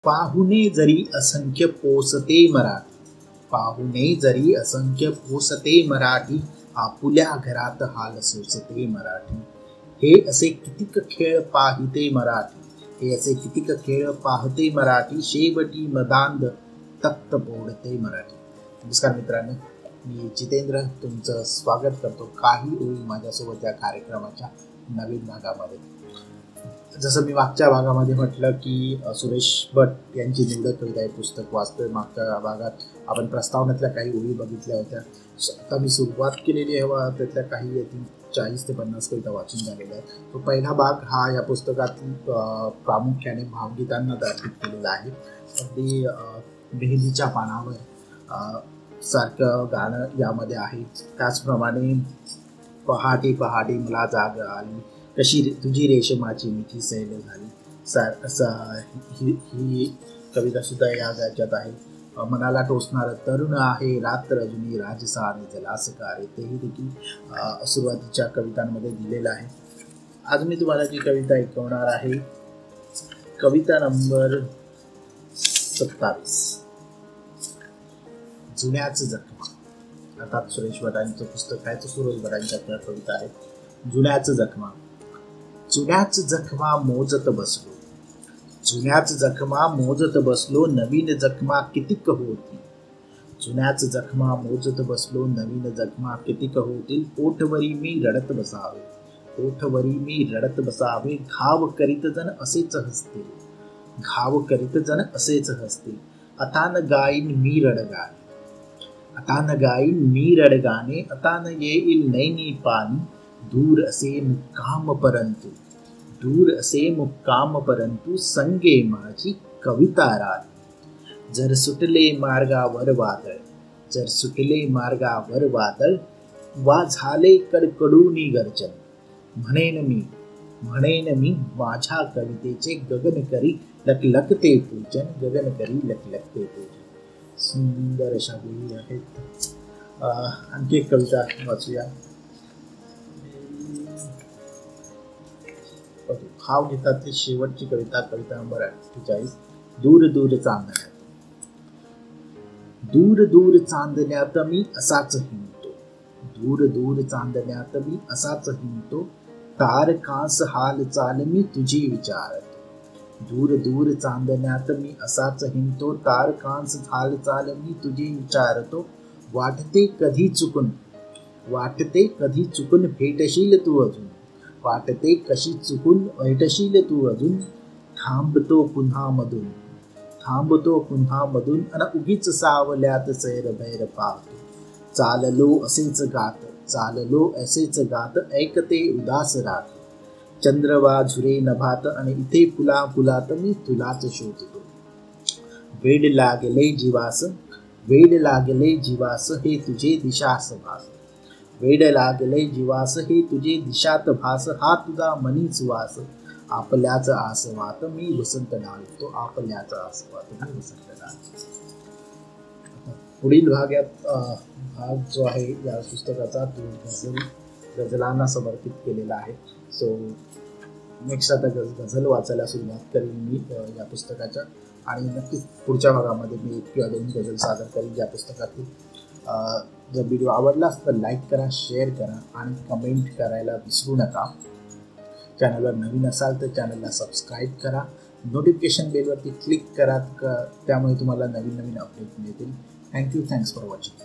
पाहुणे जरी असंख्य पोसते मराठी, पाहुणे जरी असंख्य पोसते मराठी, आपुल्या घरात हाल सोसते मराठी. हे असे कितीक खेळ पाहिते मराठी, हे असे कितीक खेळ पाहते मराठी, शेवटी मदांध तख्त बोडते मराठी. नमस्कार मित्रांनो, मी जितेंद्र तुमचं स्वागत करतो काही ओळी माझ्यासोबत या कार्यक्रमाच्या नवीन भागामध्ये. जसं मी मागच्या भागामध्ये म्हटलं की सुरेश भट यांची निवडक कविता हे पुस्तक वाचतोय. मागच्या भागात आपण प्रस्तावनेतल्या काही ओळी बघितल्या होत्या. आता मी सुरुवात केलेली आहे त्यातल्या काही 40 ते 50 कविता वाचून झालेल्या आहेत. तो पहिला भाग हा या पुस्तकातील प्रामुख्याने भावगीतांना अर्पित केलेला आहे. अगदी मेहंदीच्या पानावर सारखं गाणं यामध्ये आहे. त्याचप्रमाणे पहाटे पहाटे मला जाग आली, कशी तुझी रेशमाची मिठी सैल झाली, ही कविता सुद्धा या याच्यात आहे. मनाला टोचणारं तरुण आहे, रात्र अजूनही राजसाने जलासकारे, तेही देखील सुरुवातीच्या कवितांमध्ये दिलेलं आहे. आज मी तुम्हाला जी कविता ऐकवणार आहे, कविता नंबर 27, जुन्याच जखमा. अर्थात सुरेश भटांचं पुस्तक आहे, तो सुरेश भटांच्या कविता आहे. जुन्याच जखमा. जुन्याच जखमा मोजत बसलो, जुन्याच जखमा मोजत बसलो, नवीन जखमा कितीक होती. जुन्याच जखमा मोजत बसलो, नवीन जखमा कितीक होतील. पोटवरी मी रडत बसावे, पोटवरी मी रडत बसावे, घाव करीत जण असेच हसतील, घाव करीत जण असेच हसतील. आता न गाईन मी रडगाणे, आता न गाईन मी रडगाणे, आता न येईल नैनी पाणी, दूर असे मुक्काम परंतु, दूर असे मुक्काम परंतु, संगे माझी कविता राणी. जर सुटले मार्गावर वादळ, जर सुटले मार्गावर वादळ, वा झाले कडकडूनी गर्जन, म्हणेन मी माझ्या कवितेचे गगन करी लखलखते पूजन, गगन करी लखलखते पूजन. सुंदर अशा गोळी आहेत. आणखी एक कविता वाचूया. भाव गीतातली शेवटची कविता, कविता नंबर 48, दूर दूर चांदण्यात. दूर दूर चांदण्यात मी असाच हिंडतो, दूर दूर चांदण्यात मी असाच हिंडतो, तारकांस हाल चाल मी तुझी विचारतो. दूर दूर चांदण्यात मी असाच हिंडतो, तारकांस हाल चाल मी तुझी विचारतो. वाटते कधी चुकून, वाटते कधी चुकून भेटशील तू अजून, वाटते कशी चुकून भेटशील तू अजून. थांबतो पुन्हा मधून, थांबतो पुन्हा मधून, अन उगीच सावल्यात सैर भैर पाहतो. चाललो असेच गात, चाललो असेच गात, ऐकते उदास रात. चंद्रवा झुरे नभात, आणि इथे फुला फुलात मी तुलाच शोधतो. वेड लागले जीवास, वेड लागले जीवास, हे तुझे दिशास भास, वेड लागले जीवास, हे तुझे दिशात भास. हा तुझा मनी सुवास, आपल्याच आसवात मी वसंत डाळतो, आपल्याच आसवात मी वसंत डाळतो. पुढील भाग जो आहे या पुस्तकाचा, तो गझलांना समर्पित केलेला आहे. सो नेक्स्ट आता गझल वाचायला सुरुवात करेन मी या पुस्तकाच्या, आणि नक्कीच पुढच्या भागामध्ये मी 1 किंवा 2 गझल सादर करेन या पुस्तकातील. जर व्हिडिओ आवडलास तर लाईक करा, शेअर करा आणि कमेंट करायला विसरू नका. चॅनलवर नवीन असाल तर चॅनलला सबस्क्राईब करा, नोटिफिकेशन बेलवरती क्लिक करा, त्यामुळे तुम्हाला नवीन नवीन अपडेट मिळतील. Thank you, thanks for watching.